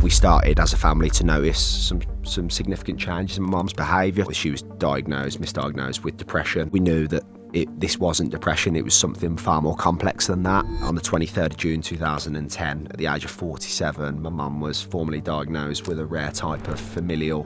We started as a family to notice some significant changes in my mum's behaviour. She was misdiagnosed with depression. We knew that this wasn't depression, it was something far more complex than that. On the 23rd of June 2010, at the age of 47, my mum was formally diagnosed with a rare type of familial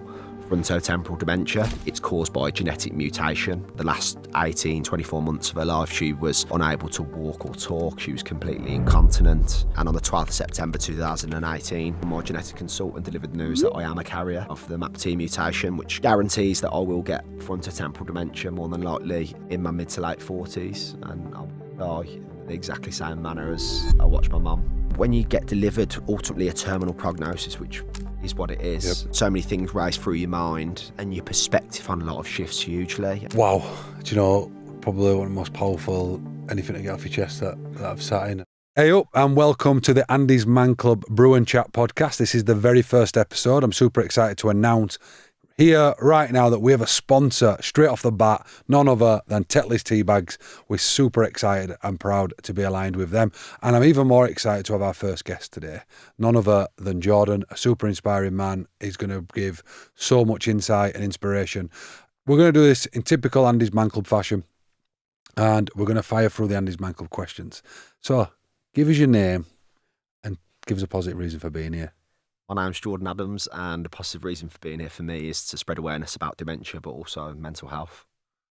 frontotemporal dementia. It's caused by a genetic mutation. The last 24 months of her life, she was unable to walk or talk. She was completely incontinent. And on the 12th of September 2018, my genetic consultant delivered news that I am a carrier of the MAPT mutation, which guarantees that I will get frontotemporal dementia more than likely in my mid to late 40s, and I'll die in the exactly same manner as I watched my mum. When you get delivered ultimately a terminal prognosis, which is what it is, so many things race through your mind and your perspective on a lot of shifts hugely. Wow. Do you know, probably one of the most powerful anything to get off your chest that I've sat in. Hey up and welcome to the ANDYSMANCLUB Brew Chat podcast. This is the very first episode. I'm super excited to announce here right now that we have a sponsor straight off the bat, none other than Tetley's Tea Bags. We're super excited and proud to be aligned with them. And I'm even more excited to have our first guest today, none other than Jordan, a super inspiring man. He's going to give so much insight and inspiration. We're going to do this in typical ANDYSMANCLUB fashion, and we're going to fire through the ANDYSMANCLUB questions. So give us your name and give us a positive reason for being here. My name's Jordan Adams, and the positive reason for being here for me is to spread awareness about dementia, but also mental health.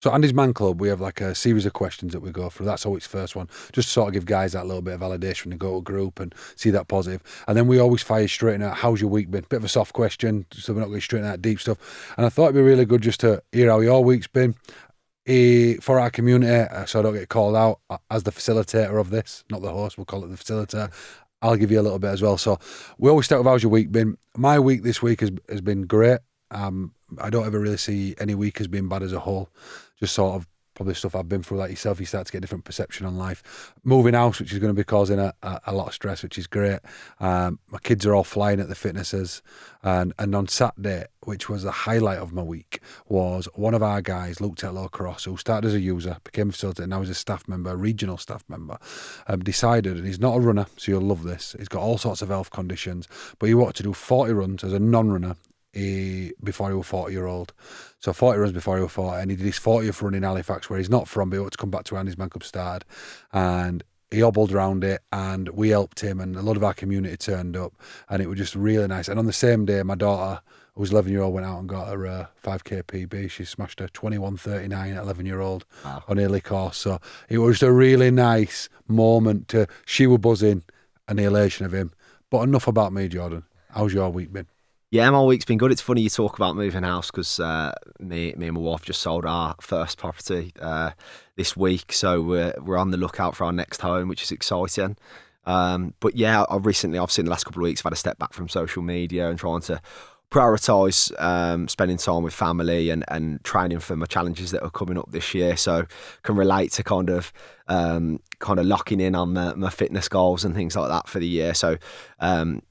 So ANDYSMANCLUB, we have like a series of questions that we go through. That's always first one, just to sort of give guys that little bit of validation when they go to a group and see that positive. And then we always fire straight in at how's your week been? Bit of a soft question, so we're not going straight into that deep stuff. And I thought it'd be really good just to hear how your week's been for our community, so I don't get called out as the facilitator of this, not the host, we'll call it the facilitator. I'll give you a little bit as well. So we always start with how's your week been. My week this week has been great. I don't ever really see any week as being bad as a whole. Just sort of probably stuff I've been through like yourself. You start to get a different perception on life. Moving house, which is going to be causing a lot of stress, which is great. My kids are all flying at the fitnesses. And on Saturday, which was the highlight of my week, was one of our guys, Luke Tetlow Cross, who started as a user, became a facilitator, now he's a staff member, a regional staff member, decided, and he's not a runner, so you'll love this, he's got all sorts of health conditions, but he wanted to do 40 runs as a non-runner before he was 40-year-old. So 40 runs before he was 40, and he did his 40th run in Halifax, where he's not from, but he wanted to come back to ANDYSMANCLUB started, and he hobbled around it, and we helped him, and a lot of our community turned up, and it was just really nice. And on the same day, my daughter, who was 11-year-old, went out and got her 5k PB. She smashed her 21:39 at 11-year-old on early course. So it was a really nice moment. She was buzzing, and the elation of him. But enough about me, Jordan. How's your week been? Yeah, my week's been good. It's funny you talk about moving house, because me and my wife just sold our first property this week, so we're on the lookout for our next home, which is exciting. But yeah, I've seen the last couple of weeks I've had a step back from social media and trying to prioritise spending time with family and training for my challenges that are coming up this year. So can relate to kind of locking in on my fitness goals and things like that for the year. So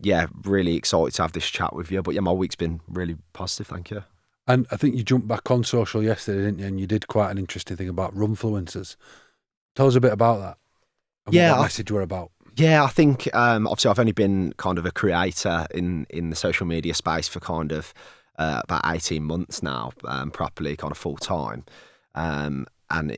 yeah, really excited to have this chat with you. But yeah, my week's been really positive, thank you. And I think you jumped back on social yesterday, didn't you? And you did quite an interesting thing about runfluencers. Tell us a bit about that. And what that message were about. Yeah, I think obviously I've only been kind of a creator in the social media space for kind of about 18 months now, properly kind of full time. And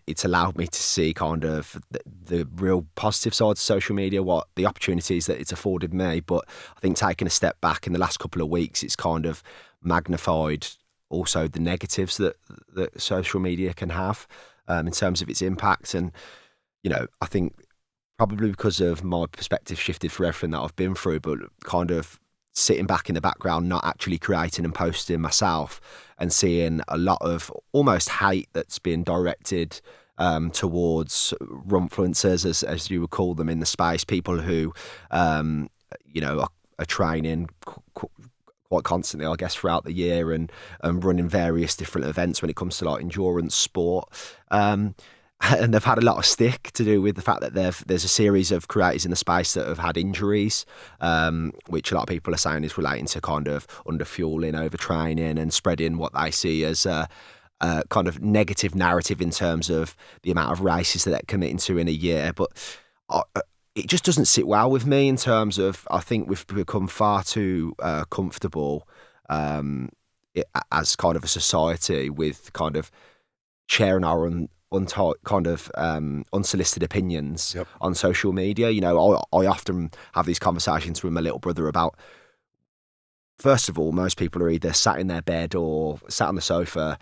it's allowed me to see kind of the real positive sides of social media, what the opportunities that it's afforded me. But I think taking a step back in the last couple of weeks, it's kind of magnified also the negatives that social media can have in terms of its impact. And, you know, I think probably because of my perspective shifted for everything that I've been through, but kind of sitting back in the background, not actually creating and posting myself, and seeing a lot of almost hate that's been directed towards runfluencers, as you would call them in the space, people who, you know, are training quite constantly, I guess, throughout the year and running various different events when it comes to like endurance sport. And they've had a lot of stick to do with the fact that there's a series of creators in the space that have had injuries, which a lot of people are saying is relating to kind of underfueling, overtraining, and spreading what they see as a kind of negative narrative in terms of the amount of races that they're committing to in a year. But it just doesn't sit well with me in terms of, I think we've become far too comfortable as kind of a society with kind of sharing our unsolicited opinions Yep. on social media. You know, I often have these conversations with my little brother about, first of all, most people are either sat in their bed or sat on the sofa,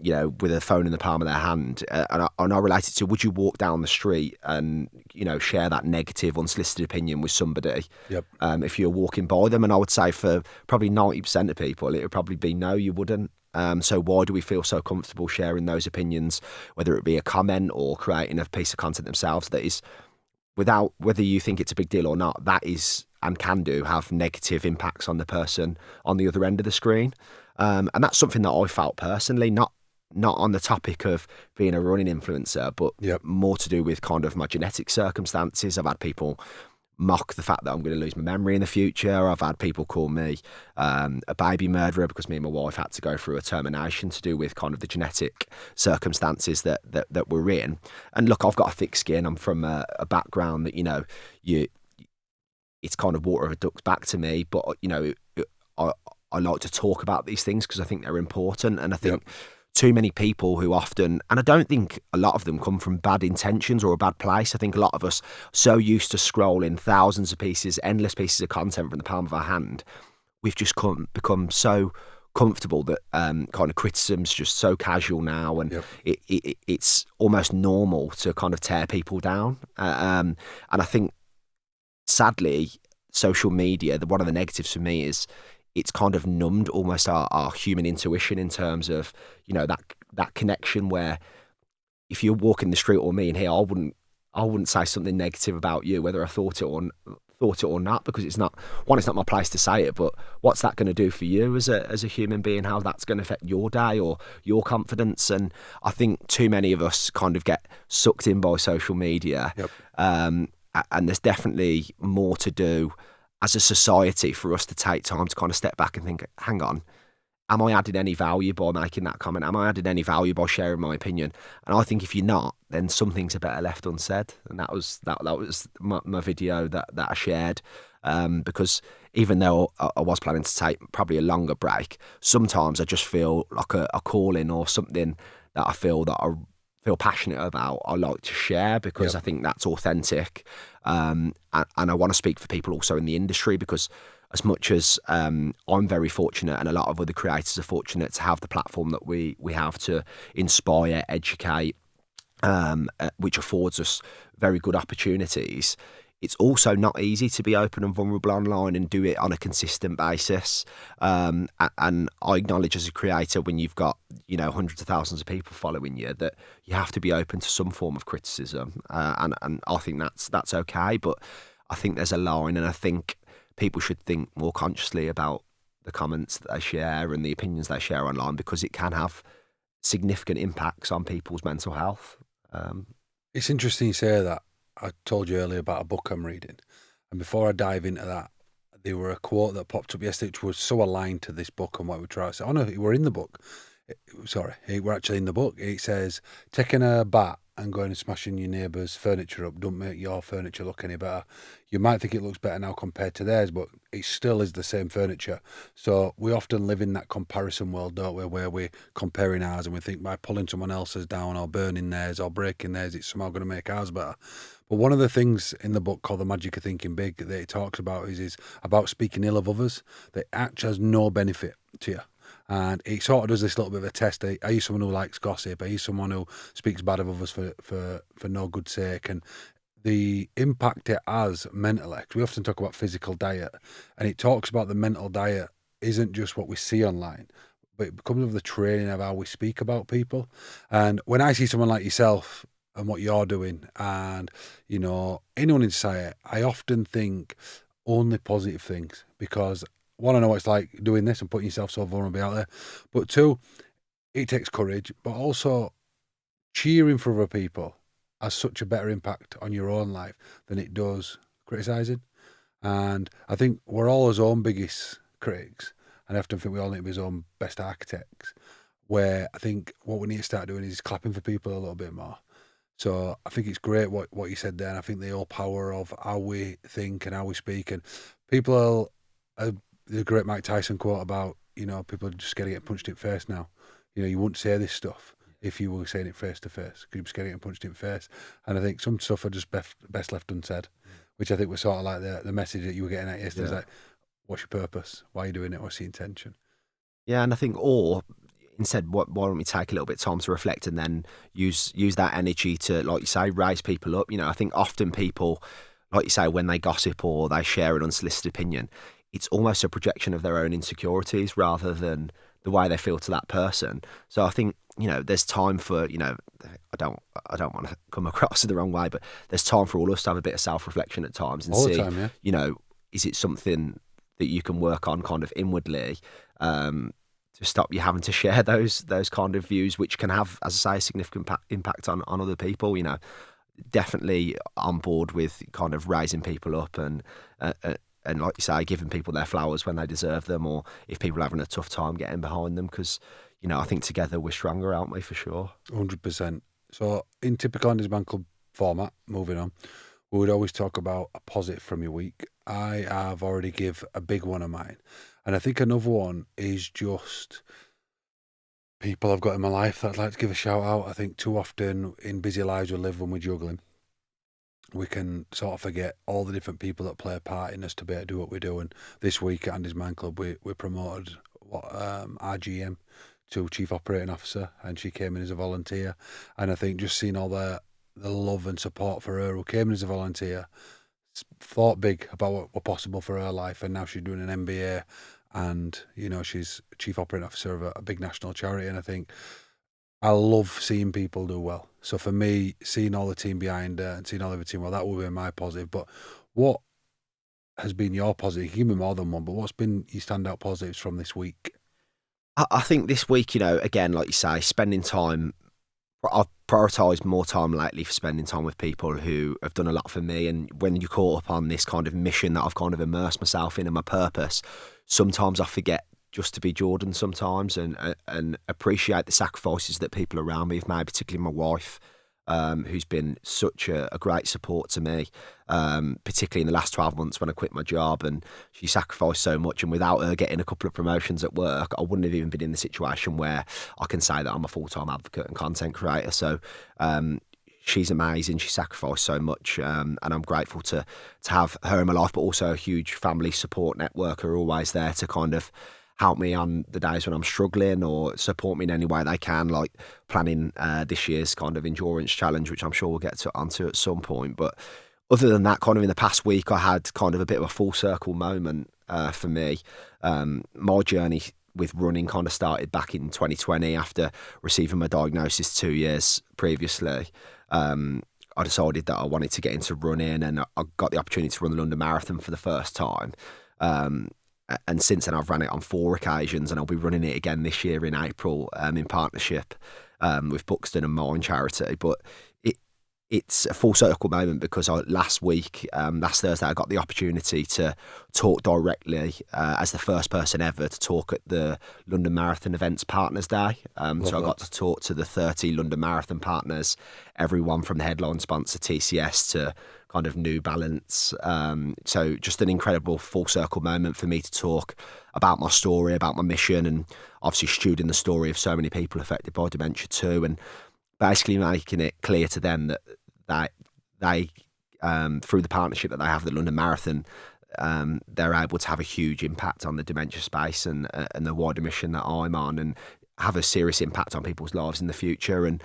you know, with a phone in the palm of their hand. And I relate it to, would you walk down the street and, you know, share that negative, unsolicited opinion with somebody Yep. if you're walking by them? And I would say for probably 90% of people, it would probably be no, you wouldn't. So why do we feel so comfortable sharing those opinions, whether it be a comment or creating a piece of content themselves that is, without whether you think it's a big deal or not, that is and can do have negative impacts on the person on the other end of the screen. And that's something that I felt personally, not on the topic of being a running influencer, but Yep. more to do with kind of my genetic circumstances. I've had people mock the fact that I'm going to lose my memory in the future. I've had people call me a baby murderer because me and my wife had to go through a termination to do with kind of the genetic circumstances that we're in. And look, I've got a thick skin. I'm from a background that, you know, it's kind of water of a duck's back to me. But, you know, I like to talk about these things because I think they're important. And I think too many people who often, and I don't think a lot of them come from bad intentions or a bad place. I think a lot of us so used to scrolling thousands of pieces, endless pieces of content from the palm of our hand, we've just become so comfortable that kind of criticism's just so casual now, and it's almost normal to kind of tear people down. And I think, sadly, social media, one of the negatives for me is it's kind of numbed almost our human intuition in terms of, you know, that connection where if you're walking the street or me in here, I wouldn't say something negative about you, whether I thought it or not, because it's not my place to say it, but what's that going to do for you as a human being? How that's going to affect your day or your confidence? And I think too many of us kind of get sucked in by social media. And there's definitely more to do as a society for us to take time to kind of step back and think, hang on, am I adding any value by making that comment? Am I adding any value by sharing my opinion? And I think if you're not, then some things are better left unsaid. And that was my video that I shared. Because even though I was planning to take probably a longer break, sometimes I just feel like a calling or something that I feel passionate about, I like to share because I think that's authentic. And I want to speak for people also in the industry, because as much as I'm very fortunate and a lot of other creators are fortunate to have the platform that we have to inspire, educate, which affords us very good opportunities, it's also not easy to be open and vulnerable online and do it on a consistent basis. And I acknowledge as a creator, when you've got, you know, hundreds of thousands of people following you, that you have to be open to some form of criticism. And I think that's okay. But I think there's a line, and I think people should think more consciously about the comments that they share and the opinions they share online, because it can have significant impacts on people's mental health. It's interesting you say that. I told you earlier about a book I'm reading, and before I dive into that, there were a quote that popped up yesterday which was so aligned to this book and what we try to say. Oh no, we're in the book. Sorry, we're actually in the book. It says, taking a bat and going and smashing your neighbour's furniture up don't make your furniture look any better. You might think it looks better now compared to theirs, but it still is the same furniture. So we often live in that comparison world, don't we, where we're comparing ours and we think by pulling someone else's down or burning theirs or breaking theirs, it's somehow going to make ours better. But one of the things in the book called The Magic of Thinking Big that it talks about is about speaking ill of others that actually has no benefit to you. And it sort of does this little bit of a test. Are you someone who likes gossip? Are you someone who speaks bad of others for no good sake? And the impact it has mentally, 'cause we often talk about physical diet, and it talks about the mental diet isn't just what we see online, but it becomes of the training of how we speak about people. And when I see someone like yourself and what you're doing, and, you know, anyone in society, I often think only positive things, because one, I know what it's like doing this and putting yourself so vulnerable out there, but two, it takes courage, but also cheering for other people has such a better impact on your own life than it does criticising. And I think we're all our own biggest critics, and I often think we all need to be our own best architects, where I think what we need to start doing is clapping for people a little bit more. So I think it's great what you said there, and I think the whole power of how we think and how we speak, and people are the great Mike Tyson quote about, people are just scared to get punched in the face now. You wouldn't say this stuff if you were saying it face to face, because you'd be scared to get punched in the face. And I think some stuff are just best left unsaid, which I think was sort of like the message that you were getting at yesterday. Is like, what's your purpose? Why are you doing it? What's the intention? Yeah, and I think, or instead, why don't we take a little bit of time to reflect and then use that energy to, like you say, raise people up. I think often people, like you say, when they gossip or they share an unsolicited opinion, it's almost a projection of their own insecurities rather than the way they feel to that person. So I think, there's time for, I don't want to come across the wrong way, but there's time for all of us to have a bit of self-reflection at times and All the see, time, yeah. Is it something that you can work on kind of inwardly, to stop you having to share those kind of views, which can have, as I say, a significant impact on other people. Definitely on board with kind of raising people up and like you say, giving people their flowers when they deserve them, or if people are having a tough time, getting behind them, because I think together we're stronger, aren't we? For sure. 100%. So in typical Andy's Club format, moving on, we would always talk about a positive from your week. I have already give a big one of mine. And I think another one is just people I've got in my life that I'd like to give a shout out. I think too often in busy lives we live when we're juggling, we can sort of forget all the different people that play a part in us to be able to do what we're doing. This week at Andy's Man Club, we promoted our GM to Chief Operating Officer, and she came in as a volunteer. And I think just seeing all the love and support for her who came in as a volunteer, thought big about what was possible for her life, and now she's doing an MBA, and she's Chief Operating Officer of a big national charity. And I think I love seeing people do well. So for me, seeing all the team behind her and seeing all the team well, that will be my positive. But what has been your positive? Give me more than one, but what's been your standout positives from this week? I think this week, again, like you say, spending time. I've prioritised more time lately for spending time with people who have done a lot for me. And when you're caught up on this kind of mission that I've kind of immersed myself in and my purpose, sometimes I forget just to be Jordan sometimes, and appreciate the sacrifices that people around me have made, particularly my wife, who's been such a great support to me, particularly in the last 12 months when I quit my job, and she sacrificed so much. And without her getting a couple of promotions at work, I wouldn't have even been in the situation where I can say that I'm a full-time advocate and content creator. So she's amazing. She sacrificed so much, and I'm grateful to have her in my life, but also a huge family support network who are always there to kind of help me on the days when I'm struggling or support me in any way they can, like planning this year's kind of endurance challenge, which I'm sure we'll get onto at some point. But other than that, kind of in the past week, I had kind of a bit of a full circle moment for me. My journey with running kind of started back in 2020 after receiving my diagnosis 2 years previously. I decided that I wanted to get into running, and I got the opportunity to run the London Marathon for the first time. And since then, I've run it on 4 occasions, and I'll be running it again this year in April, in partnership with Buxton and Mine Charity. But it's a full circle moment because last Thursday, I got the opportunity to talk directly as the first person ever to talk at the London Marathon Events Partners Day. So I got to talk to the 30 London Marathon partners, everyone from the headline sponsor TCS to kind of New Balance. So just an incredible full circle moment for me to talk about my story, about my mission, and obviously stewing the story of so many people affected by dementia too, and basically making it clear to them that they through the partnership that they have with the London Marathon, they're able to have a huge impact on the dementia space and the wider mission that I'm on, and have a serious impact on people's lives in the future. And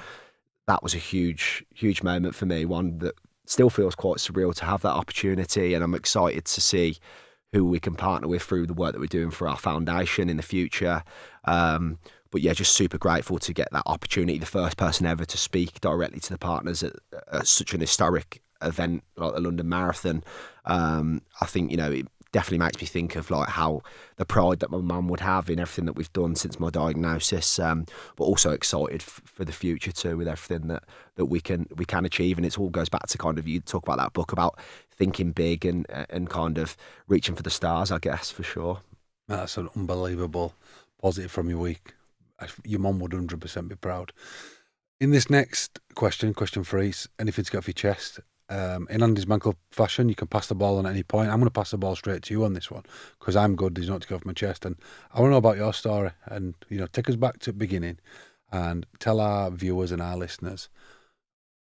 that was a huge moment for me, one that still feels quite surreal to have that opportunity. And I'm excited to see who we can partner with through the work that we're doing for our foundation in the future. But yeah, just super grateful to get that opportunity, the first person ever to speak directly to the partners at such an historic event like the London Marathon. I think, it definitely makes me think of like how the pride that my mum would have in everything that we've done since my diagnosis, but also excited for the future too, with everything that we can achieve. And it all goes back to kind of, you talk about that book about thinking big and kind of reaching for the stars, I guess, for sure. That's an unbelievable positive from your week. Your mum would 100% be proud. In this next question 3, anything to get off your chest. In Andy's Man Club fashion, you can pass the ball on at any point. I'm going to pass the ball straight to you on this one because I'm good. There's not to get off my chest, and I want to know about your story. And take us back to the beginning and tell our viewers and our listeners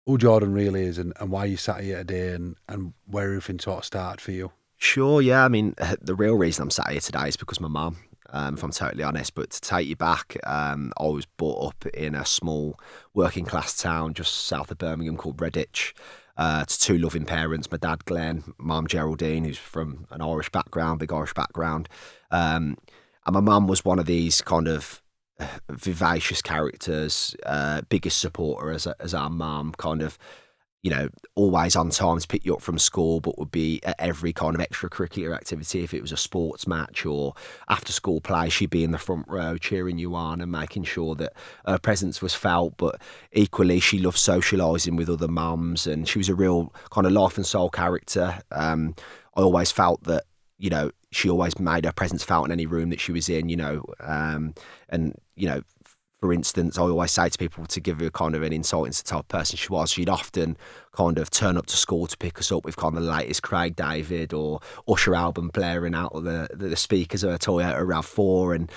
who Jordan really is and why you sat here today and where everything sort of started for you. Sure, yeah. I mean, the real reason I'm sat here today is because my mum, if I'm totally honest. But to take you back, I was brought up in a small working class town just south of Birmingham called Redditch. To two loving parents, my dad Glenn, mum Geraldine, who's from an Irish background, big Irish background. And my mum was one of these kind of vivacious characters, biggest supporter as our mum, kind of, always on time to pick you up from school, but would be at every kind of extracurricular activity. If it was a sports match or after school play, she'd be in the front row cheering you on and making sure that her presence was felt. But equally, she loved socialising with other mums, and she was a real kind of life and soul character. I always felt that, she always made her presence felt in any room that she was in, and, for instance, I always say to people, to give her kind of an insight into the type of person she was, she'd often kind of turn up to school to pick us up with kind of the latest Craig David or Usher album blaring out of the speakers of her Toyota RAV4, and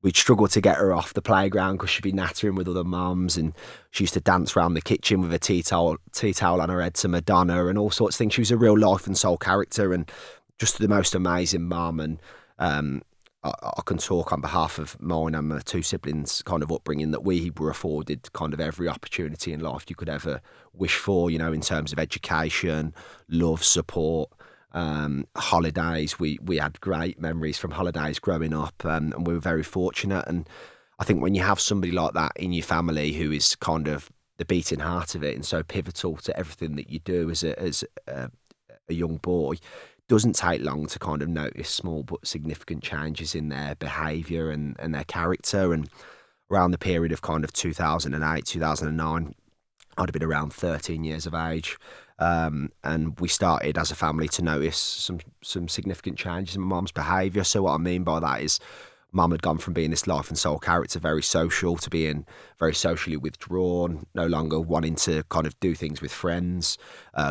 we'd struggle to get her off the playground because she'd be nattering with other mums, and she used to dance around the kitchen with a tea towel on her head to Madonna and all sorts of things. She was a real life and soul character and just the most amazing mum. And I can talk on behalf of mine and my two siblings' kind of upbringing that we were afforded kind of every opportunity in life you could ever wish for, in terms of education, love, support, holidays. We had great memories from holidays growing up, and we were very fortunate. And I think when you have somebody like that in your family who is kind of the beating heart of it and so pivotal to everything that you do as a young boy, doesn't take long to kind of notice small but significant changes in their behaviour and their character. And around the period of kind of 2008, 2009, I'd have been around 13 years of age. And we started as a family to notice some significant changes in my mum's behaviour. So what I mean by that is mum had gone from being this life and soul character, very social, to being very socially withdrawn, no longer wanting to kind of do things with friends,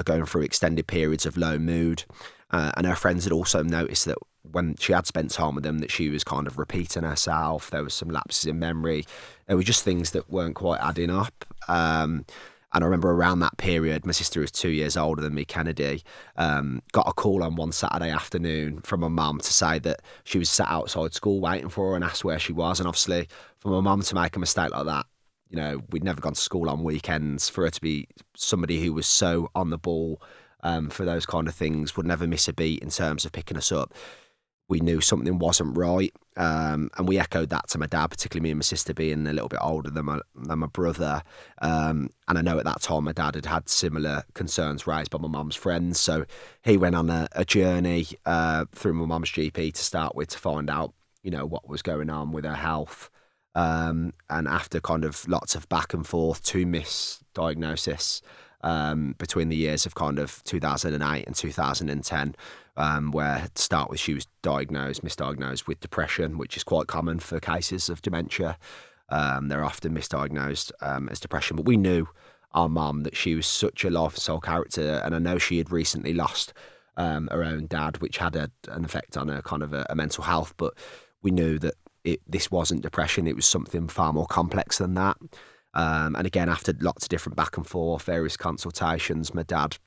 going through extended periods of low mood. And her friends had also noticed that when she had spent time with them, that she was kind of repeating herself. There was some lapses in memory. There were just things that weren't quite adding up. And I remember around that period, my sister was 2 years older than me, Kennedy, got a call on one Saturday afternoon from my mum to say that she was sat outside school waiting for her and asked where she was. And obviously, for my mum to make a mistake like that, we'd never gone to school on weekends. For her to be somebody who was so on the ball for those kind of things, would never miss a beat in terms of picking us up, we knew something wasn't right. And we echoed that to my dad, particularly me and my sister being a little bit older than my brother. And I know at that time my dad had had similar concerns raised by my mum's friends. So he went on a journey through my mum's GP to start with to find out, what was going on with her health. And after kind of lots of back and forth to misdiagnosis, between the years of kind of 2008 and 2010, where to start with she was misdiagnosed with depression, which is quite common for cases of dementia. They're often misdiagnosed as depression, but we knew our mum that she was such a life and soul character, and I know she had recently lost her own dad, which had an effect on her kind of a mental health, but we knew that this wasn't depression, it was something far more complex than that. And again, after lots of different back and forth, various consultations, my dad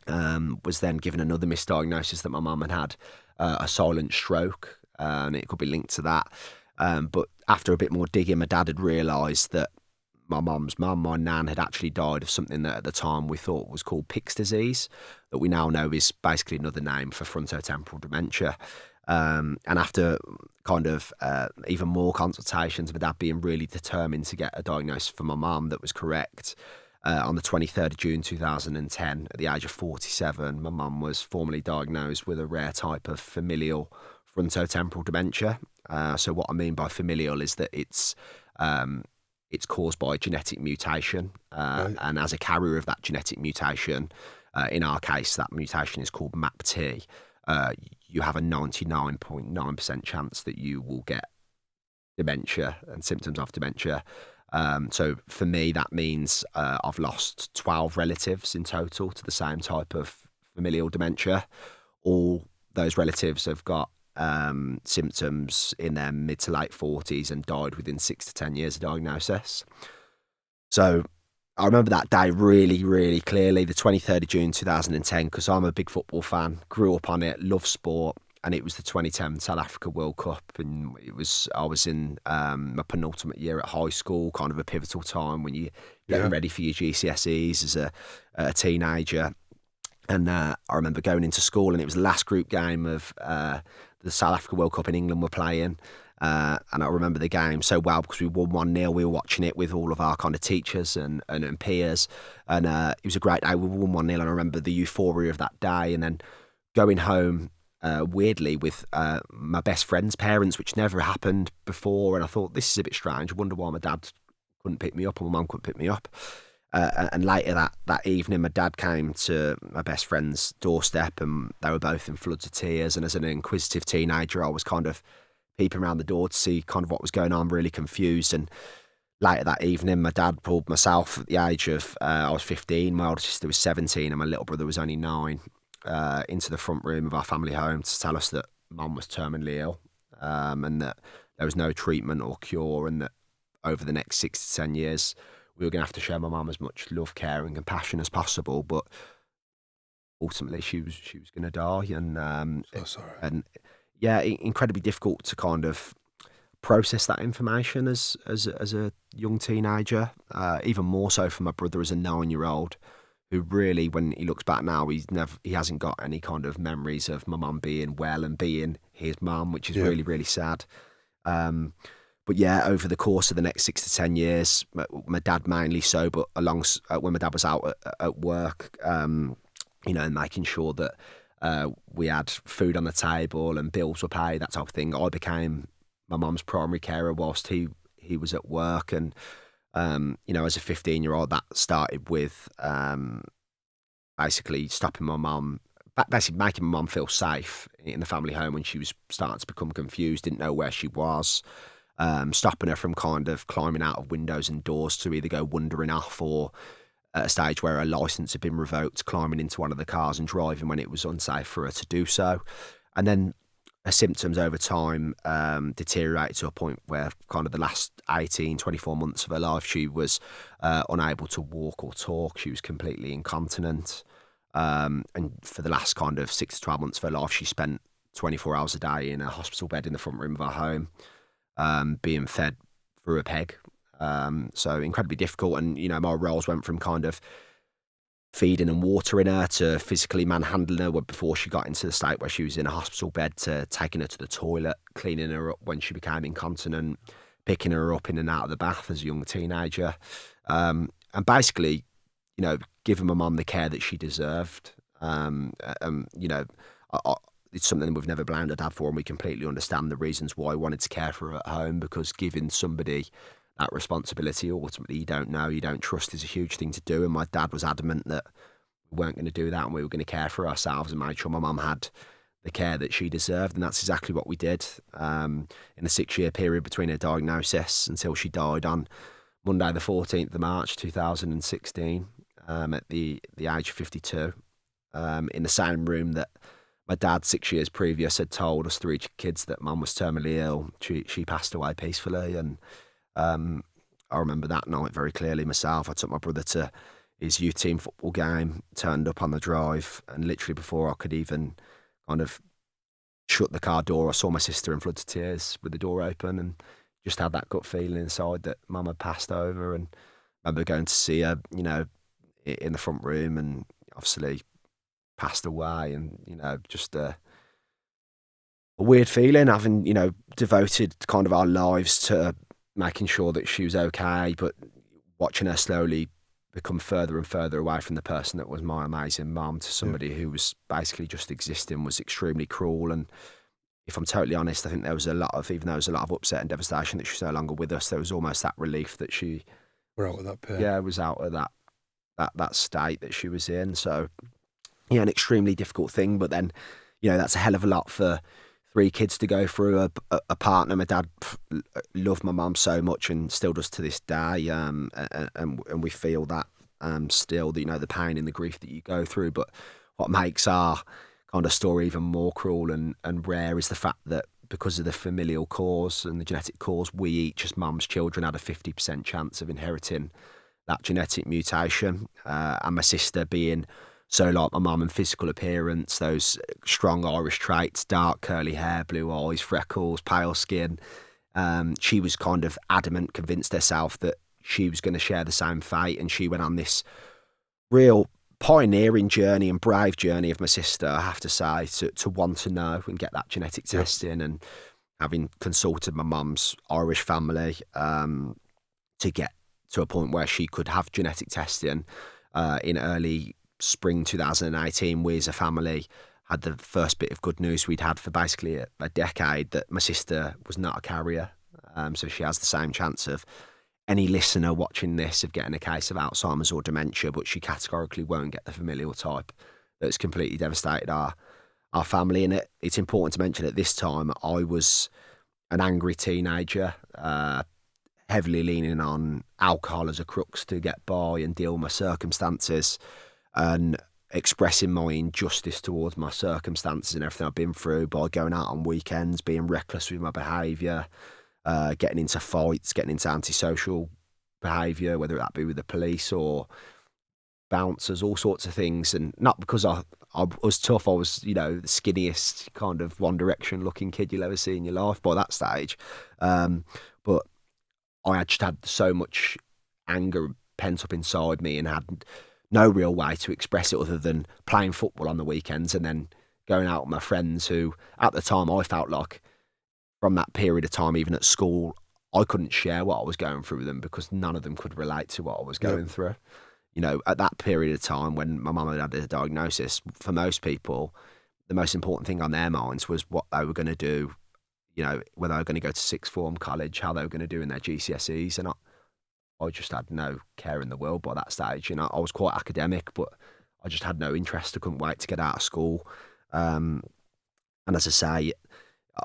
was then given another misdiagnosis that my mum had a silent stroke, and it could be linked to that. But after a bit more digging, my dad had realised that my mum's mum, my nan, had actually died of something that at the time we thought was called Pick's disease, that we now know is basically another name for frontotemporal dementia. And after kind of even more consultations, my dad being really determined to get a diagnosis for my mum that was correct, on the 23rd of June 2010, at the age of 47, my mum was formally diagnosed with a rare type of familial frontotemporal dementia. So what I mean by familial is that it's caused by a genetic mutation, Right. and as a carrier of that genetic mutation, in our case, that mutation is called MAPT. You have a 99.9% chance that you will get dementia and symptoms of dementia. So for me, that means I've lost 12 relatives in total to the same type of familial dementia. All those relatives have got symptoms in their mid to late 40s and died within 6 to 10 years of diagnosis. So I remember that day really, really clearly, the 23rd of June 2010, because I'm a big football fan, grew up on it, love sport, and it was the 2010 South Africa World Cup, and I was in my penultimate year at high school, kind of a pivotal time when you're getting ready for your GCSEs as a teenager. And I remember going into school, and it was the last group game of the South Africa World Cup in England were playing. And I remember the game so well because we won 1-0. We were watching it with all of our kind of teachers and peers. And it was a great day. We won 1-0. And I remember the euphoria of that day. And then going home, weirdly, with my best friend's parents, which never happened before. And I thought, this is a bit strange. I wonder why my dad couldn't pick me up or my mum couldn't pick me up. And later that evening, my dad came to my best friend's doorstep, and they were both in floods of tears. And as an inquisitive teenager, I was kind of peeping around the door to see kind of what was going on, really confused. And later that evening, my dad pulled myself at the age of, I was 15, my older sister was 17, and my little brother was only 9, into the front room of our family home to tell us that mum was terminally ill, and that there was no treatment or cure, and that over the next 6 to 10 years, we were going to have to show my mum as much love, care, and compassion as possible. But ultimately, she was going to die, and So sorry. and yeah, incredibly difficult to kind of process that information as a young teenager. Even more so for my brother as a 9-year-old, who really, when he looks back now, he hasn't got any kind of memories of my mum being well and being his mum, which is really, really sad. But yeah, over the course of the next 6 to 10 years, my dad mainly so, but when my dad was out at work, and making sure that we had food on the table and bills were paid, that type of thing, I became my mum's primary carer whilst he was at work. And, as a 15-year-old, that started with basically stopping my mum, basically making my mum feel safe in the family home when she was starting to become confused, didn't know where she was. Stopping her from kind of climbing out of windows and doors to either go wandering off, or at a stage where her licence had been revoked, climbing into one of the cars and driving when it was unsafe for her to do so. And then her symptoms over time deteriorated to a point where kind of the last 18, 24 months of her life, she was unable to walk or talk. She was completely incontinent. And for the last kind of 6 to 12 months of her life, she spent 24 hours a day in a hospital bed in the front room of our home, being fed through a peg. So incredibly difficult. And, my roles went from kind of feeding and watering her to physically manhandling her before she got into the state where she was in a hospital bed, to taking her to the toilet, cleaning her up when she became incontinent, picking her up in and out of the bath as a young teenager. And basically, giving my mum the care that she deserved. It's something we've never blamed her dad for, and we completely understand the reasons why he wanted to care for her at home, because giving somebody that responsibility, ultimately you don't know, you don't trust, is a huge thing to do. And my dad was adamant that we weren't going to do that, and we were going to care for ourselves and make sure my mum had the care that she deserved. And that's exactly what we did. In the 6-year period between her diagnosis until she died on Monday the 14th of March 2016, at the age of 52, in the same room that my dad 6 years previous had told us 3 kids that mum was terminally ill. She passed away peacefully. And I remember that night very clearly myself. I took my brother to his youth team football game, turned up on the drive, and literally before I could even kind of shut the car door, I saw my sister in floods of tears with the door open, and just had that gut feeling inside that mum had passed over. And I remember going to see her, in the front room, and obviously passed away. And, just a weird feeling, having, devoted kind of our lives to making sure that she was okay, but watching her slowly become further and further away from the person that was my amazing mum to somebody who was basically just existing, was extremely cruel. And if I'm totally honest, I think there was even though there was a lot of upset and devastation that she's no longer with us, there was almost that relief that we're out of that pain. Yeah, was out of that state that she was in. So, yeah, an extremely difficult thing. But then, that's a hell of a lot for 3 kids to go through, a partner. My dad loved my mum so much and still does to this day, and we feel that still, the pain and the grief that you go through. But what makes our kind of story even more cruel and rare is the fact that because of the familial cause and the genetic cause, we each as mum's children had a 50% chance of inheriting that genetic mutation. And my sister being so like my mum in physical appearance, those strong Irish traits, dark curly hair, blue eyes, freckles, pale skin, she was kind of adamant, convinced herself that she was going to share the same fate. And she went on this real pioneering journey and brave journey of my sister, I have to say, to want to know and get that genetic testing. And having consulted my mum's Irish family to get to a point where she could have genetic testing in early spring 2018, we as a family had the first bit of good news we'd had for basically a decade, that my sister was not a carrier. So she has the same chance of any listener watching this of getting a case of Alzheimer's or dementia, but she categorically won't get the familial type that's completely devastated our family. And it's important to mention at this time, I was an angry teenager, heavily leaning on alcohol as a crux to get by and deal with my circumstances, and expressing my injustice towards my circumstances and everything I've been through by going out on weekends, being reckless with my behaviour, getting into fights, getting into antisocial behaviour, whether that be with the police or bouncers, all sorts of things. And not because I was tough, I was, the skinniest kind of One Direction looking kid you'll ever see in your life by that stage. But I just had so much anger pent up inside me and had no real way to express it other than playing football on the weekends and then going out with my friends who, at the time, I felt like from that period of time, even at school, I couldn't share what I was going through with them because none of them could relate to what I was going through. At that period of time when my mum had a diagnosis, for most people, the most important thing on their minds was what they were going to do, whether they were going to go to sixth form, college, how they were going to do in their GCSEs. And I just had no care in the world by that stage. I was quite academic, but I just had no interest. I couldn't wait to get out of school. And as I say,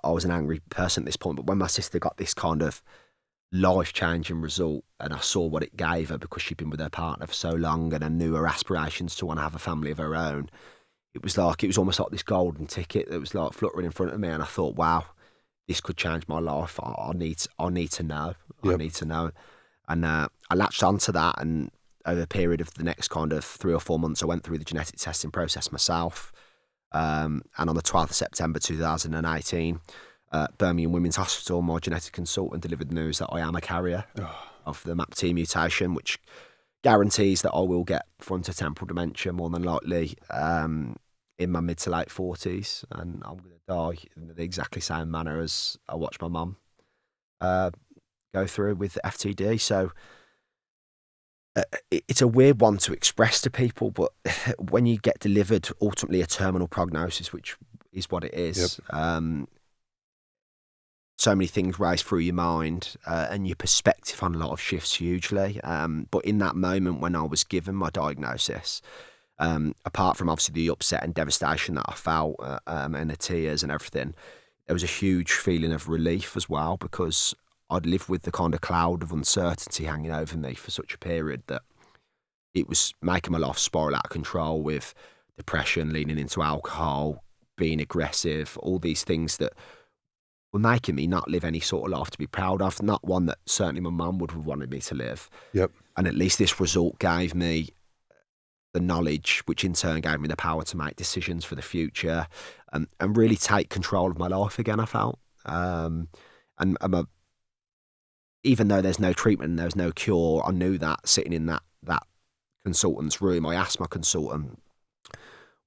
I was an angry person at this point. But when my sister got this kind of life-changing result and I saw what it gave her because she'd been with her partner for so long and I knew her aspirations to want to have a family of her own, it was almost like this golden ticket that was like fluttering in front of me. And I thought, wow, this could change my life. I need to know. I need to know. And I latched onto that, and over a period of the next kind of 3 or 4 months, I went through the genetic testing process myself. And on the 12th of September 2018, Birmingham Women's Hospital, my genetic consultant delivered the news that I am a carrier of the MAPT mutation, which guarantees that I will get frontotemporal dementia more than likely in my mid to late 40s, and I'm going to die in the exactly same manner as I watched my mum go through with FTD. So it's a weird one to express to people, but when you get delivered ultimately a terminal prognosis, which is what it is, so many things race through your mind and your perspective on a lot of shifts hugely. But in that moment when I was given my diagnosis, apart from obviously the upset and devastation that I felt and the tears and everything, there was a huge feeling of relief as well, because I'd lived with the kind of cloud of uncertainty hanging over me for such a period that it was making my life spiral out of control, with depression, leaning into alcohol, being aggressive, all these things that were making me not live any sort of life to be proud of, not one that certainly my mum would have wanted me to live. And at least this result gave me the knowledge, which in turn gave me the power to make decisions for the future and really take control of my life again, I felt. Even though there's no treatment and there's no cure, I knew that sitting in that consultant's room, I asked my consultant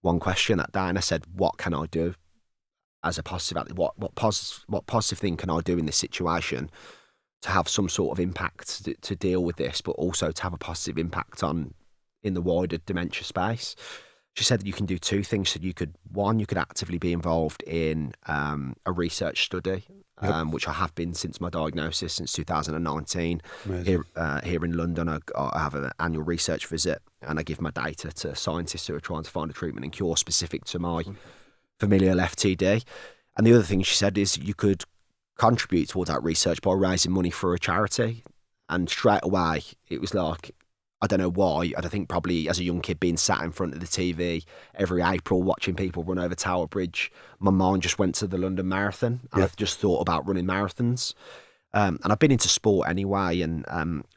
one question that day, and I said, what can I do as a positive? What positive thing can I do in this situation to have some sort of impact to deal with this, but also to have a positive impact in the wider dementia space? She said that you can do 2 things. So you could actively be involved in a research study, which I have been since my diagnosis, since 2019. Here in London, I have an annual research visit, and I give my data to scientists who are trying to find a treatment and cure specific to my familial FTD. And the other thing she said is you could contribute towards that research by raising money for a charity. And straight away, it was like, I don't know why. I think probably as a young kid being sat in front of the TV every April watching people run over Tower Bridge, my mind just went to the London Marathon. And I just thought about running marathons. And I've been into sport anyway. And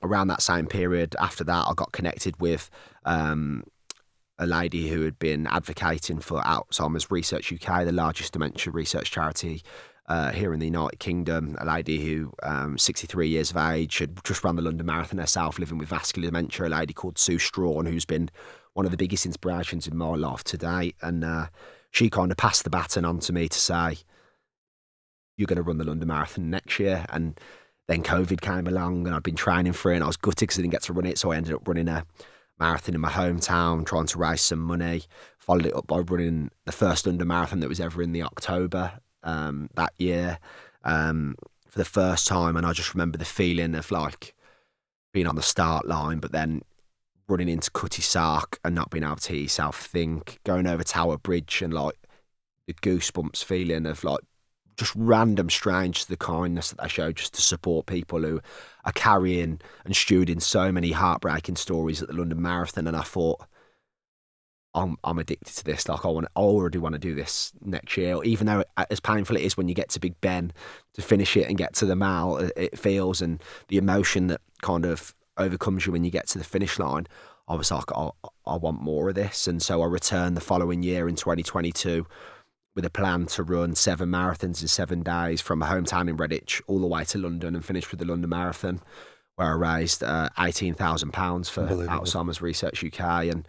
around that same period, after that, I got connected with a lady who had been advocating for Alzheimer's Research UK, the largest dementia research charity here in the United Kingdom. A lady who, 63 years of age, had just run the London Marathon herself, living with vascular dementia. A lady called Sue Strawn, who's been one of the biggest inspirations in my life to date. And she kind of passed the baton on to me to say, you're going to run the London Marathon next year. And then COVID came along and I'd been training for it and I was gutted because I didn't get to run it. So I ended up running a marathon in my hometown, trying to raise some money. Followed it up by running the first London Marathon that was ever in the October that year for the first time. And I just remember the feeling of like being on the start line, but then running into Cutty Sark and not being able to hear yourself think, going over Tower Bridge and like the goosebumps feeling of like just random strange, the kindness that they show just to support people who are carrying and stewarding so many heartbreaking stories at the London Marathon. And I thought, I'm addicted to this. Like I already want to do this next year. Even though as painful it is when you get to Big Ben to finish it and get to the mile, it feels, and the emotion that kind of overcomes you when you get to the finish line. I was like, I want more of this. And so I returned the following year in 2022 with a plan to run 7 marathons in 7 days from my hometown in Redditch all the way to London and finish with the London Marathon, where I raised £18,000 for Alzheimer's Research UK and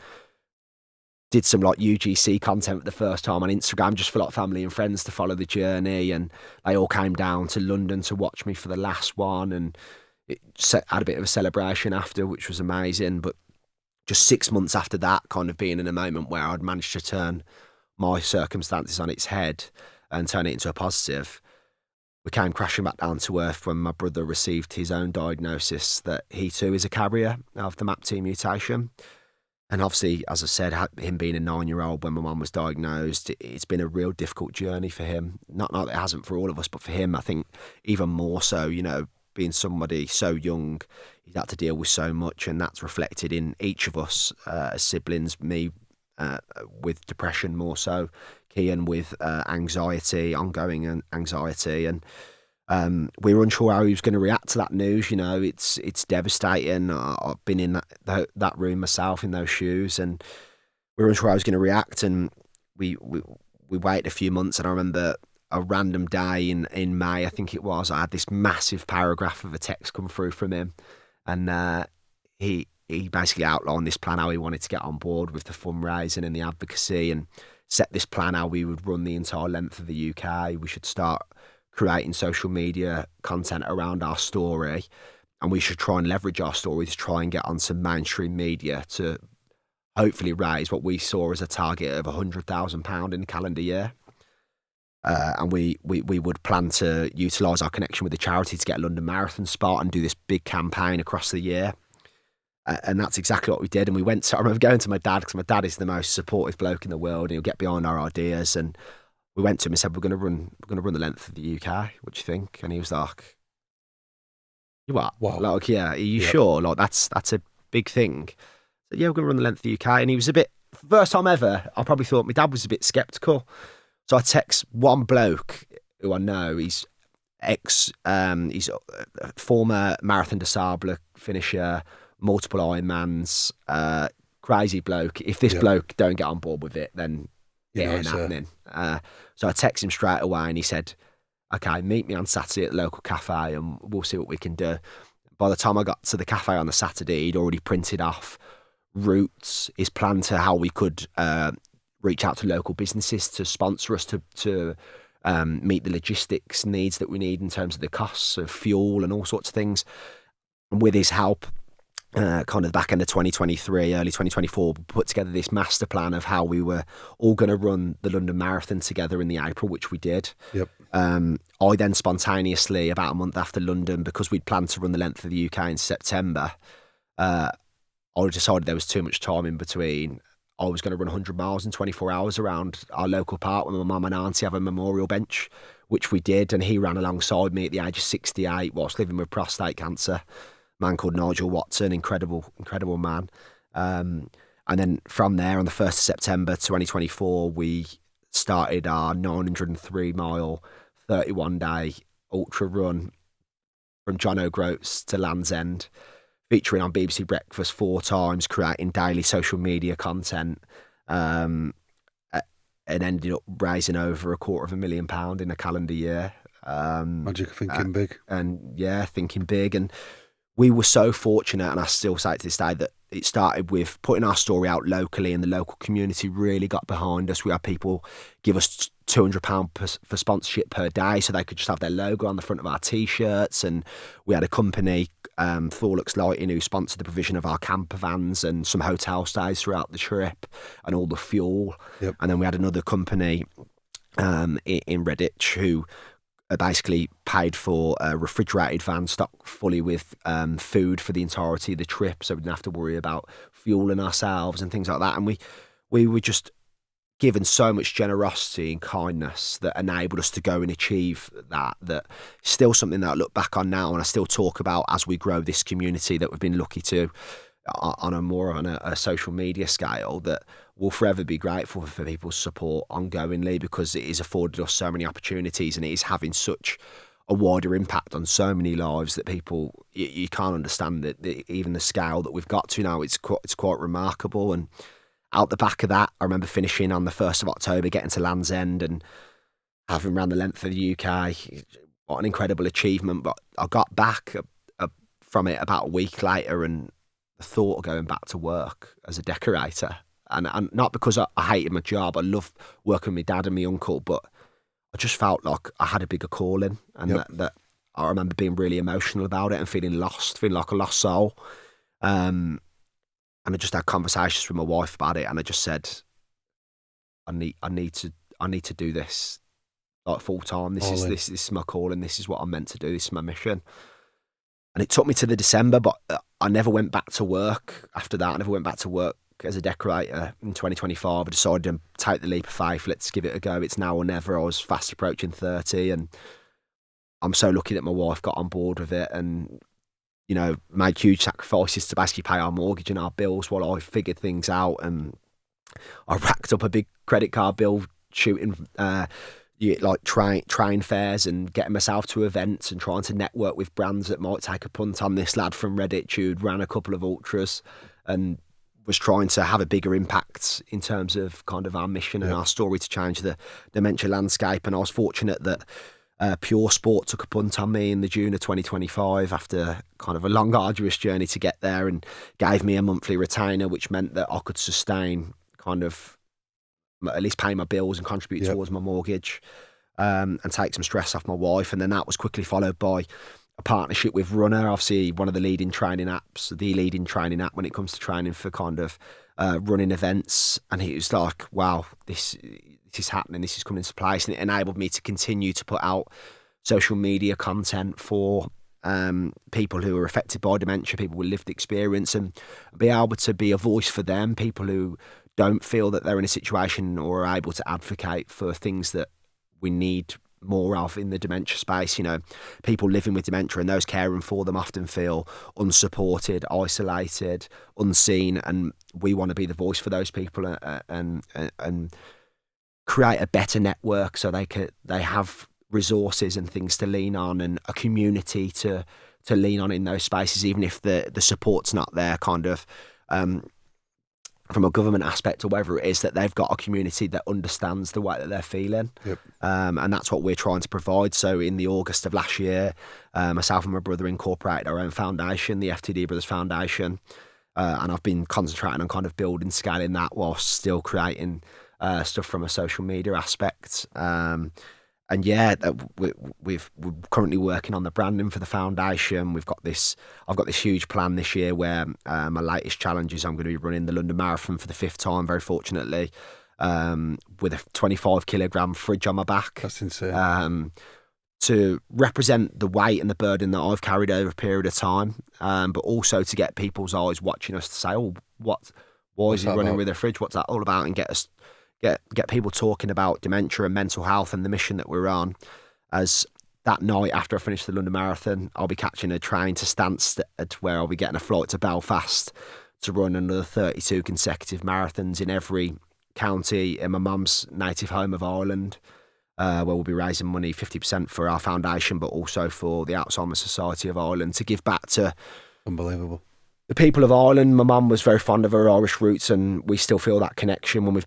did some like UGC content for the first time on Instagram just for like family and friends to follow the journey. And they all came down to London to watch me for the last one. And it had a bit of a celebration after, which was amazing. But just 6 months after that, kind of being in a moment where I'd managed to turn my circumstances on its head and turn it into a positive, we came crashing back down to earth when my brother received his own diagnosis that he too is a carrier of the MAPT mutation. And obviously, as I said, him being a 9-year-old when my mum was diagnosed, it's been a real difficult journey for him. Not that it hasn't for all of us, but for him, I think even more so, you know, being somebody so young, he's had to deal with so much, and that's reflected in each of us as siblings, me with depression more so, Kian with anxiety, ongoing anxiety, and we were unsure how he was going to react to that news. You know, it's devastating. I've been in that room myself, in those shoes, and we were unsure how he was going to react. And we waited a few months, and I remember a random day in May, I think it was, I had this massive paragraph of a text come through from him, and he basically outlined this plan how he wanted to get on board with the fundraising and the advocacy, and set this plan how we would run the entire length of the UK. We should start creating social media content around our story, and we should try and leverage our story to try and get on some mainstream media to hopefully raise what we saw as a target of £100,000 in the calendar year. And we would plan to utilise our connection with the charity to get a London Marathon spot and do this big campaign across the year. And that's exactly what we did. And we went to, I remember going to my dad, because my dad is the most supportive bloke in the world, and he'll get behind our ideas. And we went to him and said, we're going to run the length of the UK. What do you think? And he was like, you what? Wow. Like, yeah, are you sure? Like, that's a big thing. So, yeah, we're going to run the length of the UK. And he was a bit, first time ever, I probably thought my dad was a bit sceptical. So I text one bloke who I know, he's he's a former Marathon des Sables finisher, multiple Ironmans, crazy bloke. If this bloke don't get on board with it, then it ain't happening. So I text him straight away and he said, okay, meet me on Saturday at the local cafe and we'll see what we can do. By the time I got to the cafe on the Saturday, he'd already printed off routes, his plan to how we could reach out to local businesses to sponsor us to meet the logistics needs that we need in terms of the costs of fuel and all sorts of things. And with his help, kind of back end of 2023, early 2024, we put together this master plan of how we were all going to run the London Marathon together in the April, which we did. Yep. I then spontaneously, about a month after London, because we'd planned to run the length of the UK in September, I decided there was too much time in between. I was going to run 100 miles in 24 hours around our local park where my mum and auntie have a memorial bench, which we did. And he ran alongside me at the age of 68 whilst living with prostate cancer. A man called Nigel Watson, incredible man. And then from there, on the 1st of September 2024, we started our 903 mile, 31-day ultra run from John O'Groats to Land's End, featuring on BBC Breakfast 4 times, creating daily social media content, and ended up raising over £250,000 in a calendar year. Magic of thinking big. And yeah, thinking big. And we were so fortunate, and I still say it to this day, that it started with putting our story out locally, and the local community really got behind us. We had people give us £200 for sponsorship per day, so they could just have their logo on the front of our T-shirts. And we had a company, Thorlux Lighting, who sponsored the provision of our camper vans and some hotel stays throughout the trip and all the fuel. Yep. And then we had another company in Redditch who basically paid for a refrigerated van stocked fully with food for the entirety of the trip, so we didn't have to worry about fueling ourselves and things like that. And we were just given so much generosity and kindness that enabled us to go and achieve that still something that I look back on now and I still talk about as we grow this community that we've been lucky to on a social media scale, that we'll forever be grateful for people's support ongoingly, because it has afforded us so many opportunities and it is having such a wider impact on so many lives that people, you can't understand that even the scale that we've got to now. It's quite remarkable. And out the back of that, I remember finishing on the 1st of October, getting to Land's End and having ran the length of the UK. What an incredible achievement. But I got back from it about a week later, and the thought of going back to work as a decorator, and not because I hated my job. I loved working with my dad and my uncle, but I just felt like I had a bigger calling, and that I remember being really emotional about it and feeling lost, feeling like a lost soul. And I just had conversations with my wife about it, and I just said, I need to do this like full time. This is my calling. This is what I'm meant to do. This is my mission. And it took me to the December, but I never went back to work after that. I never went back to work as a decorator in 2025. I decided to take the leap of faith. Let's give it a go. It's now or never. I was fast approaching 30, and I'm so lucky that my wife got on board with it and, you know, made huge sacrifices to basically pay our mortgage and our bills while I figured things out. And I racked up a big credit card bill shooting like train fares and getting myself to events and trying to network with brands that might take a punt on this lad from Redditch who'd ran a couple of ultras and was trying to have a bigger impact in terms of kind of our mission and our story to change the dementia landscape. And I was fortunate that Pure Sport took a punt on me in the June of 2025 after kind of a long, arduous journey to get there, and gave me a monthly retainer, which meant that I could sustain kind of at least pay my bills and contribute towards my mortgage, and take some stress off my wife. And then that was quickly followed by a partnership with Runner, obviously one of the leading training apps, the leading training app when it comes to training for kind of running events. And it was like, wow, this is happening, this is coming into place. And it enabled me to continue to put out social media content for people who are affected by dementia, people with lived experience, and be able to be a voice for them, people who don't feel that they're in a situation or are able to advocate for things that we need more of in the dementia space. You know, people living with dementia and those caring for them often feel unsupported, isolated, unseen, and we want to be the voice for those people and create a better network so they have resources and things to lean on and a community to lean on in those spaces, even if the support's not there, kind of from a government aspect or whatever it is, that they've got a community that understands the way that they're feeling. And that's what we're trying to provide. So in the August of last year, myself and my brother incorporated our own foundation, the FTD Brothers Foundation, and I've been concentrating on kind of building, scaling that whilst still creating stuff from a social media aspect. And yeah, we're currently working on the branding for the foundation. I've got this huge plan this year where my latest challenge is I'm going to be running the London Marathon for the 5th time, very fortunately, with a 25 kilogram fridge on my back. That's insane. To represent the weight and the burden that I've carried over a period of time, but also to get people's eyes watching us to say, oh, Why is What's he that running about? with a fridge? What's that all about? And get people talking about dementia and mental health and the mission that we're on. As that night after I finish the London Marathon, I'll be catching a train to Stansted, where I'll be getting a flight to Belfast to run another 32 consecutive marathons in every county in my mum's native home of Ireland, where we'll be raising money, 50% for our foundation, but also for the Alzheimer's Society of Ireland, to give back to Unbelievable. the people of Ireland. My mum was very fond of her Irish roots, and we still feel that connection when we've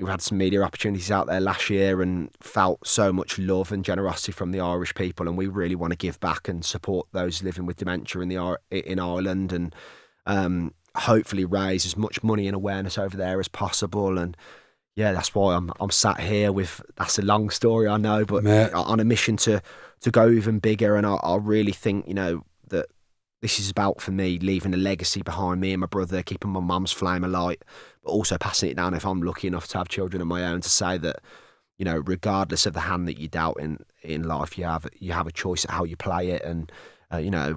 had some media opportunities out there last year and felt so much love and generosity from the Irish people. And we really want to give back and support those living with dementia in Ireland, and hopefully raise as much money and awareness over there as possible. And yeah, that's why I'm sat here with. That's a long story, I know, but Mate, on a mission to go even bigger. And I really think, that this is about, for me, leaving a legacy behind me and my brother, keeping my mum's flame alight, but also passing it down if I'm lucky enough to have children of my own, to say that, regardless of the hand that you dealt in life, you have a choice at how you play it. And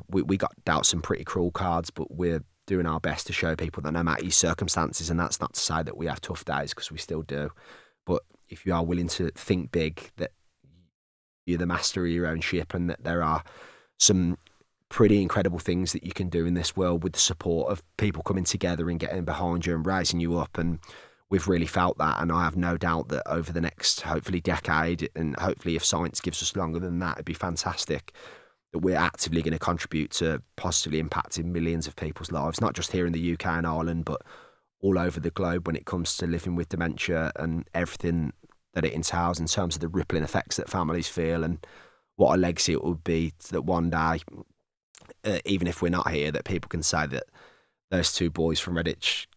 we got dealt some pretty cruel cards, but we're doing our best to show people that no matter your circumstances, and that's not to say that we have tough days, because we still do, but if you are willing to think big, that you're the master of your own ship, and that there are some pretty incredible things that you can do in this world with the support of people coming together and getting behind you and raising you up. And we've really felt that, and I have no doubt that over the next, hopefully, decade, and hopefully if science gives us longer than that, it'd be fantastic, that we're actively going to contribute to positively impacting millions of people's lives, not just here in the UK and Ireland, but all over the globe, when it comes to living with dementia and everything that it entails in terms of the rippling effects that families feel, and what a legacy it would be that one day, even if we're not here, that people can say that those two boys from Redditch,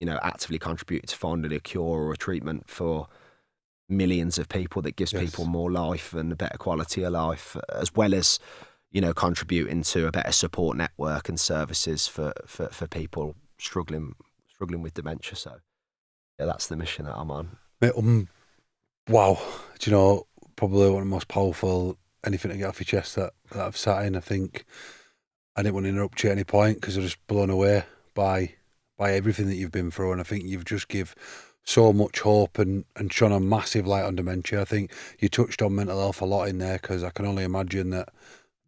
actively contributed to finding a cure or a treatment for millions of people, that gives people more life and a better quality of life, as well as, contributing to a better support network and services for people struggling with dementia. So yeah, that's the mission that I'm on. Mate, wow. Do you know, probably one of the most powerful anything to get off your chest that I've sat in. I think I didn't want to interrupt you at any point, because I'm just blown away by everything that you've been through, and I think you've just give so much hope and shone a massive light on dementia. I think you touched on mental health a lot in there, because I can only imagine that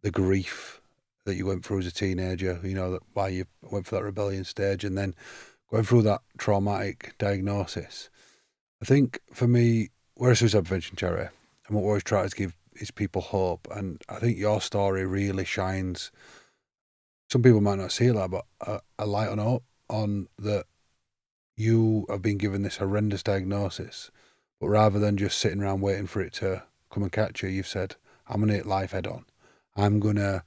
the grief that you went through as a teenager, that why you went for that rebellion stage, and then going through that traumatic diagnosis. I think for me, we're a suicide prevention charity, and what we always try to give is people hope, and I think your story really shines. Some people might not see it like, but a light on hope, on that you have been given this horrendous diagnosis, but rather than just sitting around waiting for it to come and catch you, you've said, I'm going to hit life head on. I'm going to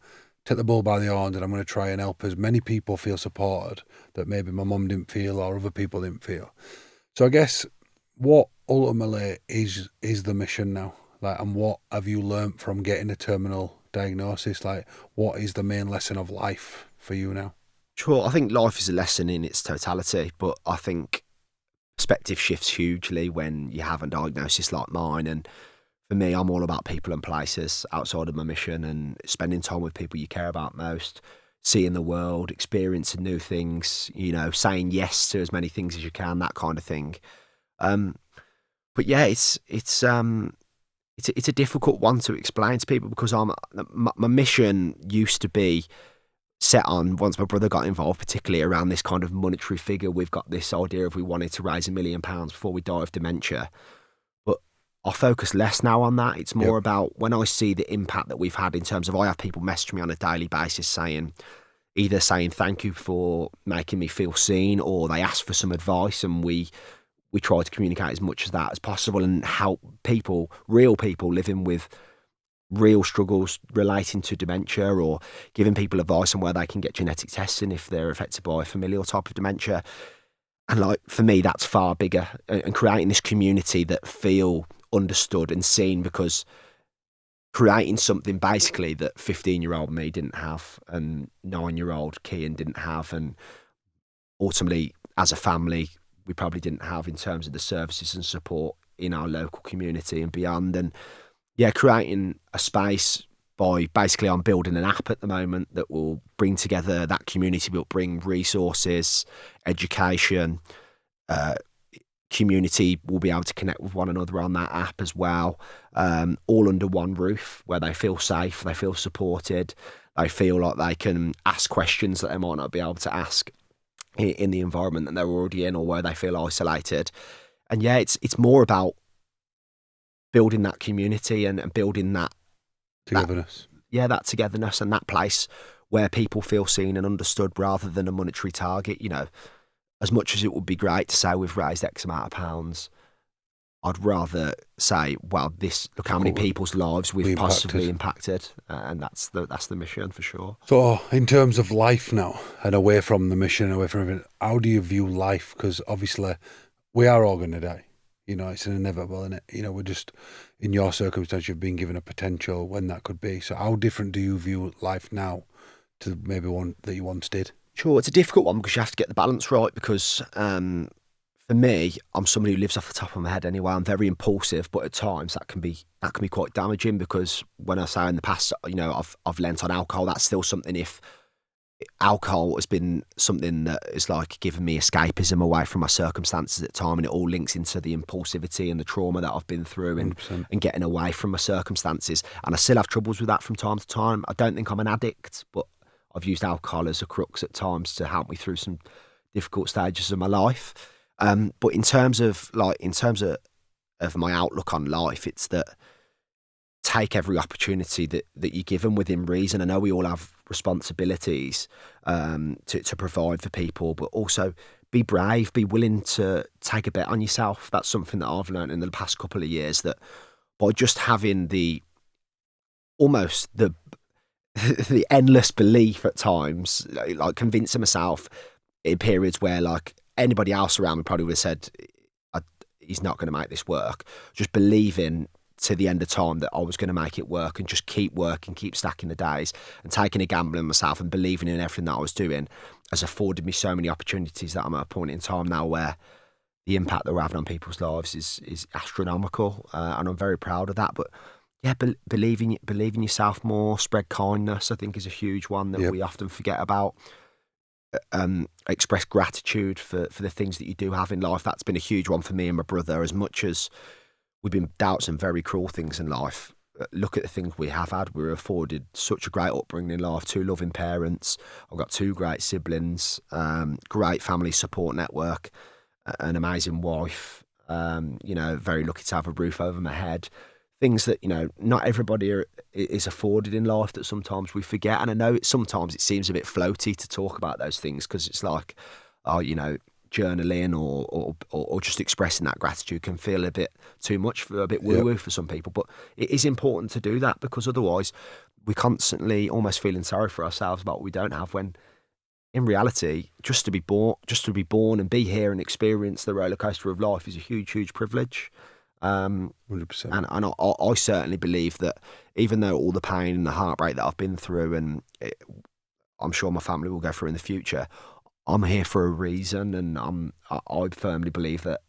take the bull by the horns, and I'm going to try and help as many people feel supported that maybe my mum didn't feel or other people didn't feel. So I guess what ultimately is the mission now? Like, and what have you learnt from getting a terminal diagnosis? Like, what is the main lesson of life for you now? Sure, I think life is a lesson in its totality, but I think perspective shifts hugely when you have a diagnosis like mine. And for me, I'm all about people and places outside of my mission, and spending time with people you care about most, seeing the world, experiencing new things, saying yes to as many things as you can, that kind of thing. But yeah, it's a difficult one to explain to people, because my mission used to be set on, once my brother got involved, particularly around this kind of monetary figure. We've got this idea of we wanted to raise £1 million before we die of dementia. But I focus less now on that. It's more about when I see the impact that we've had in terms of, I have people message me on a daily basis either saying thank you for making me feel seen, or they ask for some advice, and we try to communicate as much as that as possible and help people, real people living with real struggles relating to dementia, or giving people advice on where they can get genetic testing if they're affected by a familial type of dementia. And like, for me, that's far bigger, and creating this community that feel understood and seen, because creating something basically that 15-year-old me didn't have, and 9-year-old Kian didn't have, and ultimately as a family we probably didn't have, in terms of the services and support in our local community and beyond. And yeah, creating a space by basically I'm building an app at the moment that will bring together that community, will bring resources, education, community will be able to connect with one another on that app as well, all under one roof where they feel safe, they feel supported, they feel like they can ask questions that they might not be able to ask in the environment that they're already in, or where they feel isolated. And yeah, it's more about building that community and building that Togetherness. that togetherness and that place where people feel seen and understood rather than a monetary target. You know, as much as it would be great to say we've raised X amount of pounds, I'd rather say, well, look how many people's lives we've possibly impacted, and that's the mission for sure. So, in terms of life now, and away from the mission, away from everything, how do you view life? Because obviously, we are all going to die. You know, it's inevitable, isn't it? You know, we're just, in your circumstance, you've been given a potential when that could be. So, how different do you view life now to maybe one that you once did? Sure, it's a difficult one because you have to get the balance right. Because for me, I'm somebody who lives off the top of my head anyway. I'm very impulsive, but at times that can be quite damaging. Because when I say in the past, you know, I've lent on alcohol, that's still something. If alcohol has been something that is like giving me escapism away from my circumstances at the time, and it all links into the impulsivity and the trauma that I've been through and getting away from my circumstances. And I still have troubles with that from time to time. I don't think I'm an addict, but I've used alcohol as a crux at times to help me through some difficult stages of my life. But in terms of my outlook on life, it's that take every opportunity that you're given within reason. I know we all have responsibilities to provide for people, but also be brave, be willing to take a bet on yourself. That's something that I've learned in the past couple of years, that by just having the endless belief at times, like convincing myself in periods where like anybody else around me probably would have said, he's not going to make this work. Just believing to the end of time that I was going to make it work, and just keep working, keep stacking the days, and taking a gamble in myself and believing in everything that I was doing has afforded me so many opportunities that I'm at a point in time now where the impact that we're having on people's lives is astronomical, and I'm very proud of that. But yeah, believe in yourself more. Spread kindness, I think, is a huge one that we often forget about. Express gratitude for the things that you do have in life. That's been a huge one for me and my brother. As much as we've been dealt some very cruel things in life, look at the things we have had. We were afforded such a great upbringing in life, 2 loving parents. I've got 2 great siblings, great family support network, an amazing wife, you know, very lucky to have a roof over my head. Things that, you know, not everybody is afforded in life, that sometimes we forget. And I know sometimes it seems a bit floaty to talk about those things because it's like, oh, you know, journaling or just expressing that gratitude can feel a bit too much, for a bit woo-woo for some people. But it is important to do that, because otherwise we're constantly almost feeling sorry for ourselves about what we don't have, when in reality, just to be born and be here and experience the roller coaster of life is a huge privilege. 100%. And I certainly believe that even though all the pain and the heartbreak that I've been through, and I'm sure my family will go through in the future, I'm here for a reason, and I firmly believe that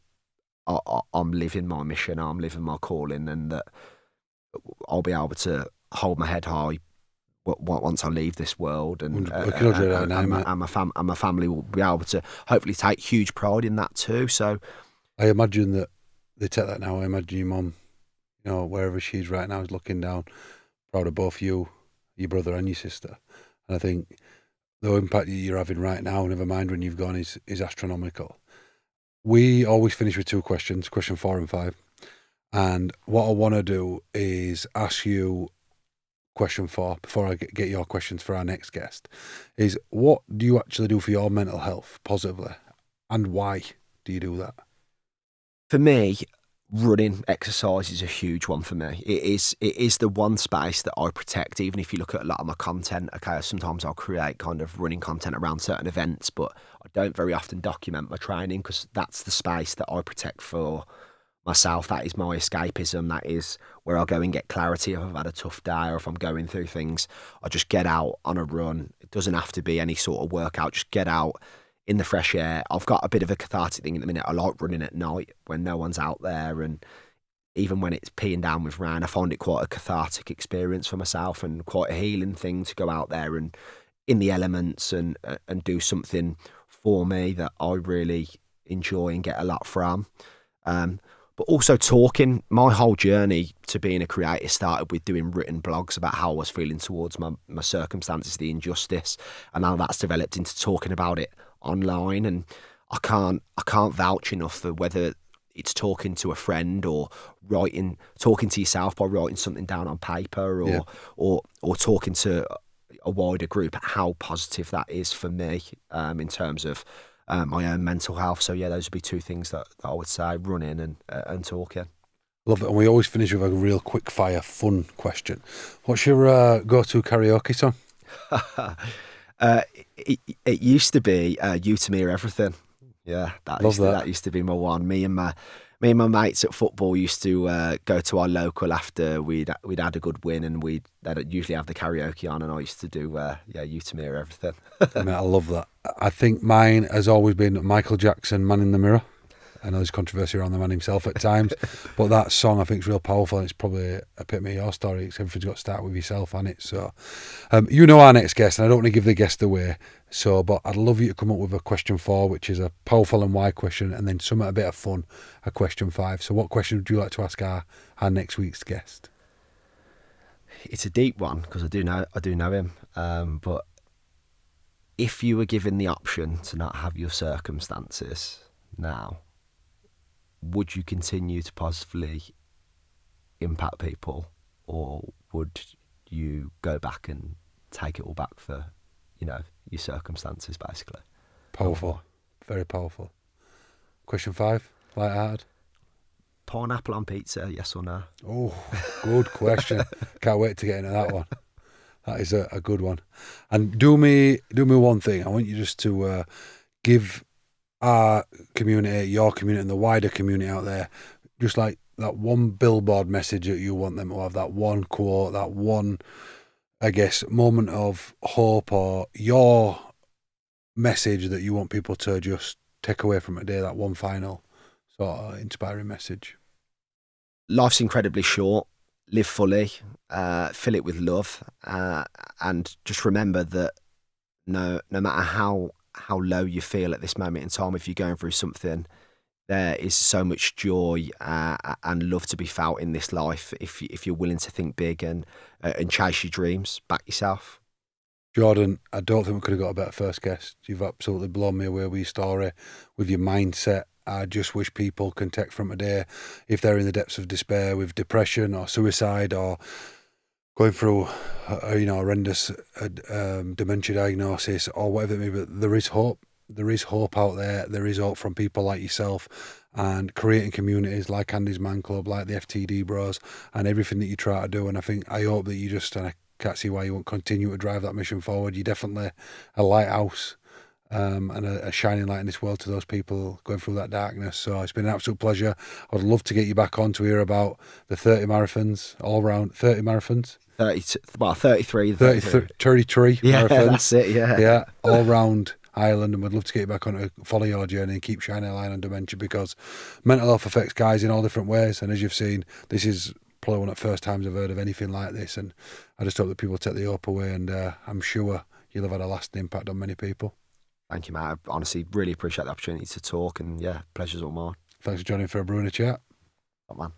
I'm living my mission, I'm living my calling, and that I'll be able to hold my head high once I leave this world, and my family will be able to hopefully take huge pride in that too. So I imagine that they take that now. I imagine your mum, you know, wherever she is right now, is looking down, proud of both you, your brother and your sister. And I think the impact that you're having right now, never mind when you've gone, is astronomical. We always finish with 2 questions, question 4 and 5. And what I want to do is ask you question 4, before I get your questions for our next guest, is what do you actually do for your mental health positively, and why do you do that? For me, running, exercise is a huge one for me. It is the one space that I protect. Even if you look at a lot of my content, okay, sometimes I'll create kind of running content around certain events, but I don't very often document my training, because that's the space that I protect for myself. That is my escapism. That is where I'll go and get clarity if I've had a tough day, or if I'm going through things. I just get out on a run. It doesn't have to be any sort of workout. Just get out in the fresh air. I've got a bit of a cathartic thing at the minute. I like running at night when no one's out there, and even when it's peeing down with rain, I find it quite a cathartic experience for myself and quite a healing thing to go out there and in the elements and do something for me that I really enjoy and get a lot from. But also talking, my whole journey to being a creator started with doing written blogs about how I was feeling towards my circumstances, the injustice, and now that's developed into talking about it online. And I can't vouch enough for whether it's talking to a friend or talking to yourself by writing something down on paper or talking to a wider group, how positive that is for me in terms of my own mental health. So yeah, those would be two things that I would say: running and talking. Love it. And we always finish with a real quick fire fun question. What's your go-to karaoke song? It used to be "You to Me Are Everything." Yeah, that used to be my one. Me and my mates at football used to go to our local after we'd had a good win, and they'd usually have the karaoke on, and I used to do "You to Me Are Everything." I love that. I think mine has always been Michael Jackson, "Man in the Mirror." I know there's controversy around the man himself at times, but that song I think is real powerful, and it's probably a epitome of your story. Everything's got to start with yourself, and it. So, you know our next guest, and I don't want to give the guest away. So, but I'd love you to come up with a question 4, which is a powerful and why question, and then something a bit of fun, a question 5. So, what question would you like to ask our next week's guest? It's a deep one because I do know him, but if you were given the option to not have your circumstances now, would you continue to positively impact people, or would you go back and take it all back for, your circumstances, basically? Powerful. Very powerful. Question 5, light-hearted. Pineapple on pizza, yes or no? Oh, good question. Can't wait to get into that one. That is a good one. And do me one thing. I want you just to give our community, your community, and the wider community out there, just like that one billboard message that you want them to have, that one quote, that one, I guess, moment of hope, or your message that you want people to just take away from a day, that one final sort of inspiring message. Life's incredibly short. Live fully, fill it with love, and just remember that no matter how low you feel at this moment in time, if you're going through something, there is so much joy and love to be felt in this life if you're willing to think big and chase your dreams, back yourself. Jordan, I don't think we could have got a better first guest. You've absolutely blown me away with your story, with your mindset. I just wish people can take from today, if they're in the depths of despair with depression or suicide or going through a horrendous dementia diagnosis or whatever it may be, there is hope. There is hope out there. There is hope from people like yourself, and creating communities like Andy's Man Club, like the FTD Bros, and everything that you try to do. And I hope that you just, and I can't see why you won't continue to drive that mission forward. You're definitely a lighthouse and a shining light in this world to those people going through that darkness. So it's been an absolute pleasure. I would love to get you back on to hear about the 30 marathons, all round 30 marathons. 33 marathons. That's it, Yeah, all round Ireland, and we'd love to get you back on to follow your journey and keep shining a light on dementia, because mental health affects guys in all different ways, and as you've seen, this is probably one of the first times I've heard of anything like this, and I just hope that people take the hope away, and I'm sure you'll have had a lasting impact on many people. Thank you, Matt. I honestly really appreciate the opportunity to talk, and yeah, pleasure's all mine. Thanks for joining for a Brew Chat. Oh, man.